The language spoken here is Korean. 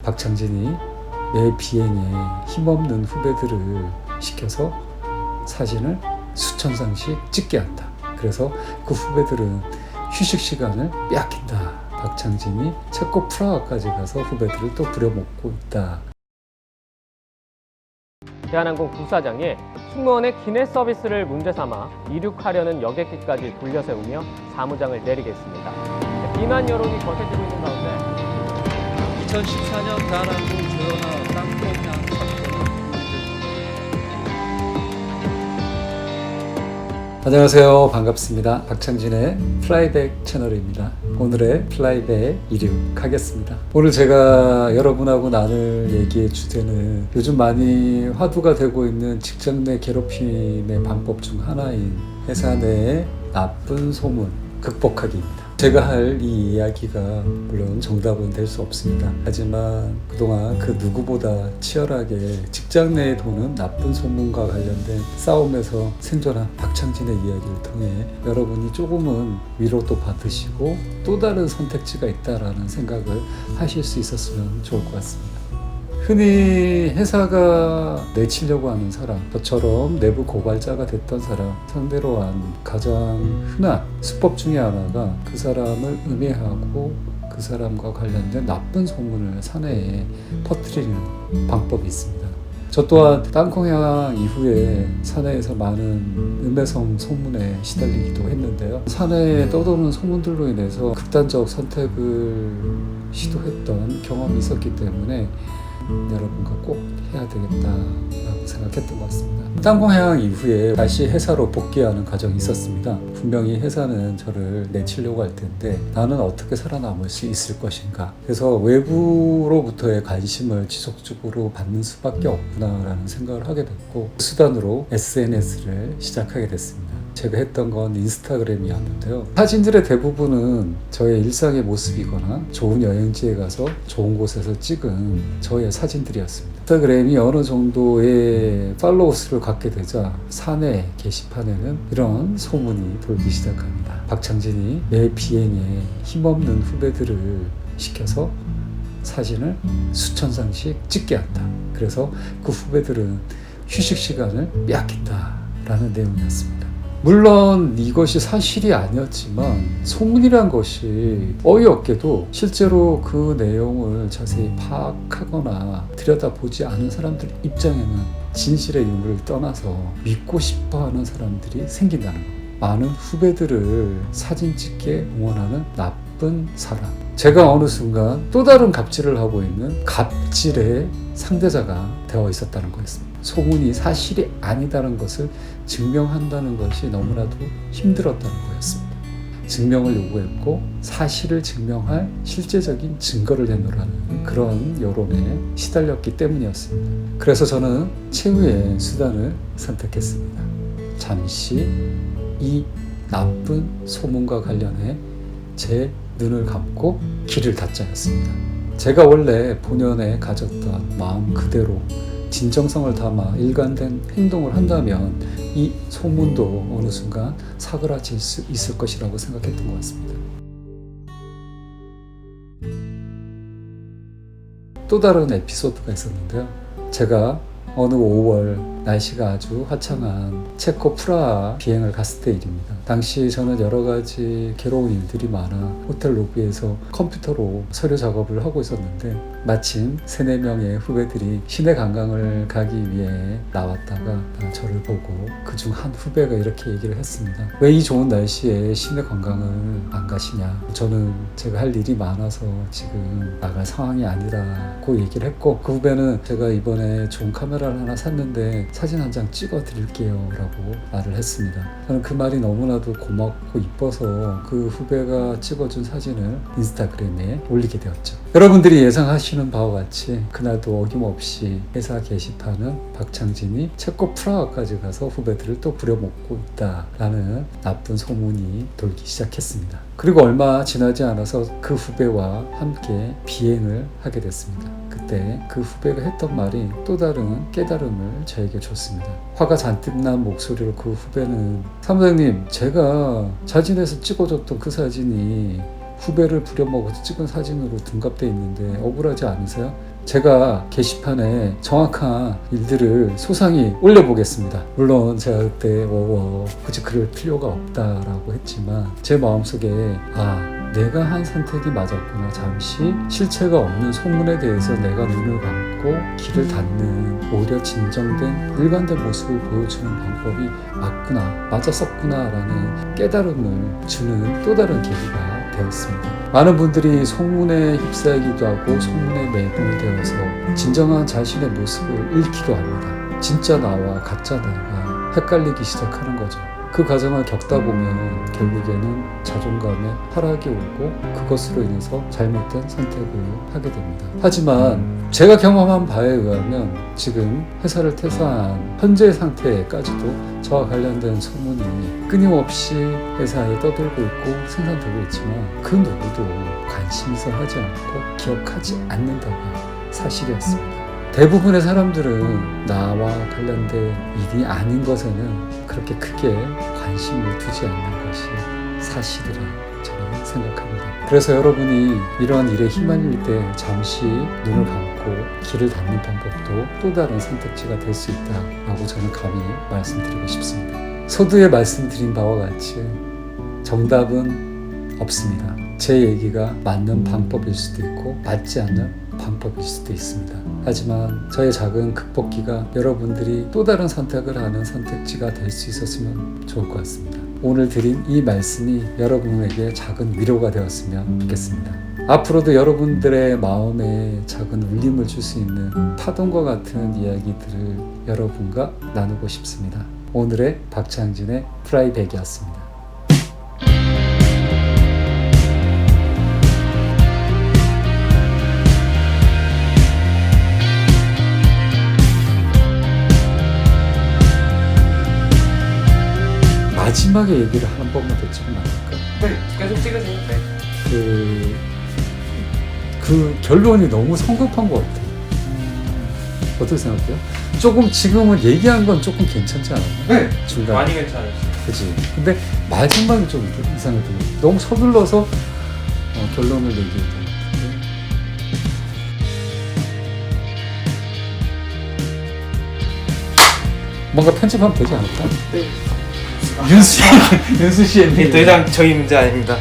박창진이 내 비행에 힘없는 후배들을 시켜서 사진을 수천 장씩 찍게 한다. 그래서 그 후배들은 휴식 시간을 빼앗긴다. 박창진이 체코 프라하까지 가서 후배들을 또 부려먹고 있다. 대한항공 부사장이 승무원의 기내 서비스를 문제 삼아 이륙하려는 여객기까지 돌려세우며 사무장을 내리겠습니다. 비난 여론이 거세지고 있는 가운데 2014년 대한항공 조연아 땅콩향 사건. 안녕하세요. 반갑습니다. 박창진의 플라이백 채널입니다. 오늘의 플라이백 이륙하겠습니다. 오늘 제가 여러분하고 나눌 얘기의 주제는 요즘 많이 화두가 되고 있는 직장 내 괴롭힘의 방법 중 하나인 회사 내의 나쁜 소문 극복하기입니다. 제가 할 이 이야기가 물론 정답은 될 수 없습니다. 하지만 그동안 그 누구보다 치열하게 직장 내에 도는 나쁜 소문과 관련된 싸움에서 생존한 박창진의 이야기를 통해 여러분이 조금은 위로도 받으시고 또 다른 선택지가 있다라는 생각을 하실 수 있었으면 좋을 것 같습니다. 흔히 회사가 내치려고 하는 사람, 저처럼 내부 고발자가 됐던 사람 상대로 한 가장 흔한 수법 중에 하나가 그 사람을 음해하고 그 사람과 관련된 나쁜 소문을 사내에 퍼뜨리는 방법이 있습니다. 저 또한 땅콩향 이후에 사내에서 많은 음해성 소문에 시달리기도 했는데요. 사내에 떠도는 소문들로 인해서 극단적 선택을 시도했던 경험이 있었기 때문에 여러분과 꼭 해야 되겠다라고 생각했던 것 같습니다. 땅콩향 이후에 다시 회사로 복귀하는 과정이 있었습니다. 분명히 회사는 저를 내치려고 할 텐데 나는 어떻게 살아남을 수 있을 것인가. 그래서 외부로부터의 관심을 지속적으로 받는 수밖에 없구나라는 생각을 하게 됐고 그 수단으로 SNS를 시작하게 됐습니다. 제가 했던 건 인스타그램이었는데요. 사진들의 대부분은 저의 일상의 모습이거나 좋은 여행지에 가서 좋은 곳에서 찍은 저의 사진들이었습니다. 인스타그램이 어느 정도의 팔로워 수를 갖게 되자 사내 게시판에는 이런 소문이 돌기 시작합니다. 박창진이 내 비행에 힘없는 후배들을 시켜서 사진을 수천 장씩 찍게 한다. 그래서 그 후배들은 휴식 시간을 빼앗긴다라는 내용이었습니다. 물론 이것이 사실이 아니었지만 소문이란 것이 어이없게도 실제로 그 내용을 자세히 파악하거나 들여다보지 않은 사람들 입장에는 진실의 유무를 떠나서 믿고 싶어하는 사람들이 생긴다는 것. 많은 후배들을 사진 찍게 응원하는 나쁜 사람. 제가 어느 순간 또 다른 갑질을 하고 있는 갑질의 상대자가 되어 있었다는 거였습니다. 소문이 사실이 아니다는 것을 증명한다는 것이 너무나도 힘들었다는 거였습니다. 증명을 요구했고 사실을 증명할 실제적인 증거를 내놓으라는 그런 여론에 시달렸기 때문이었습니다. 그래서 저는 최후의 수단을 선택했습니다. 잠시 이 나쁜 소문과 관련해 제 눈을 감고 귀를 닫자였습니다. 제가 원래 본연에 가졌던 마음 그대로 진정성을 담아 일관된 행동을 한다면 이 소문도 어느 순간 사그라질 수 있을 것이라고 생각했던 것 같습니다. 또 다른 에피소드가 있었는데요. 제가 어느 5월 날씨가 아주 화창한 체코 프라하 비행을 갔을 때 일입니다. 당시 저는 여러 가지 괴로운 일들이 많아 호텔 로비에서 컴퓨터로 서류 작업을 하고 있었는데 마침 3-4명의 후배들이 시내 관광을 가기 위해 나왔다가 저를 보고 그중 한 후배가 이렇게 얘기를 했습니다. 왜 이 좋은 날씨에 시내 관광을 안 가시냐. 저는 제가 할 일이 많아서 지금 나갈 상황이 아니라고 얘기를 했고 그 후배는 제가 이번에 좋은 카메라를 하나 샀는데 사진 한 장 찍어 드릴게요 라고 말을 했습니다. 저는 그 말이 너무나도 고맙고 이뻐서 그 후배가 찍어준 사진을 인스타그램에 올리게 되었죠. 여러분들이 예상하시는 바와 같이 그날도 어김없이 회사 게시판은 박창진이 체코 프라하까지 가서 후배들을 또 부려먹고 있다라는 나쁜 소문이 돌기 시작했습니다. 그리고 얼마 지나지 않아서 그 후배와 함께 비행을 하게 됐습니다. 그때 그 후배가 했던 말이 또 다른 깨달음을 저에게 줬습니다. 화가 잔뜩 난 목소리로 그 후배는 사무장님, 제가 사진에서 찍어줬던 그 사진이 후배를 부려먹어서 찍은 사진으로 둔갑돼 있는데 억울하지 않으세요? 제가 게시판에 정확한 일들을 소상히 올려보겠습니다. 물론 제가 그때 굳이 그럴 필요가 없다라고 했지만 제 마음속에 내가 한 선택이 맞았구나. 잠시 실체가 없는 소문에 대해서 내가 눈을 감고 귀를 닫는 오히려 진정된 일관된 모습을 보여주는 방법이 맞았었구나 라는 깨달음을 주는 또 다른 계기가 되었습니다. 많은 분들이 소문에 휩싸이기도 하고 소문에 매몰 되어서 진정한 자신의 모습을 잃기도 합니다. 진짜 나와 가짜 나가 헷갈리기 시작하는 거죠. 그 과정을 겪다 보면 결국에는 자존감에 하락이 오고 그것으로 인해서 잘못된 선택을 하게 됩니다. 하지만 제가 경험한 바에 의하면 지금 회사를 퇴사한 현재 상태까지도 저와 관련된 소문이 끊임없이 회사에 떠돌고 있고 생산되고 있지만 그 누구도 관심있어 하지 않고 기억하지 않는다가 사실이었습니다. 대부분의 사람들은 나와 관련된 일이 아닌 것에는 그렇게 크게 관심을 두지 않는 것이 사실이라 저는 생각합니다. 그래서 여러분이 이런 일에 휘말릴 때 잠시 눈을 감고 귀를 닫는 방법도 또 다른 선택지가 될 수 있다라고 저는 감히 말씀드리고 싶습니다. 서두에 말씀드린 바와 같이 정답은 없습니다. 제 얘기가 맞는 방법일 수도 있고 맞지 않는 방법일 수도 있습니다. 하지만 저의 작은 극복기가 여러분들이 또 다른 선택을 하는 선택지가 될 수 있었으면 좋을 것 같습니다. 오늘 드린 이 말씀이 여러분에게 작은 위로가 되었으면 좋겠습니다. 앞으로도 여러분들의 마음에 작은 울림을 줄 수 있는 파동과 같은 이야기들을 여러분과 나누고 싶습니다. 오늘의 박창진의 플라이백이었습니다. 마지막에 얘기를 한 번만 더 찍으면 안 될까? 네, 계속 찍으세요. 네. 그 결론이 너무 성급한 것 같아요. 어떻게 생각해요? 조금 지금은 얘기한 건 조금 괜찮지 않았나? 네. 중간. 많이 괜찮으시죠. 그치. 근데 마지막이 좀 이상하더라고요. 너무 서둘러서 결론을 얘기했던 것 같은데. 뭔가 편집하면 되지 않을까? 네. 윤수 씨의 더 이상 저희 문제 아닙니다.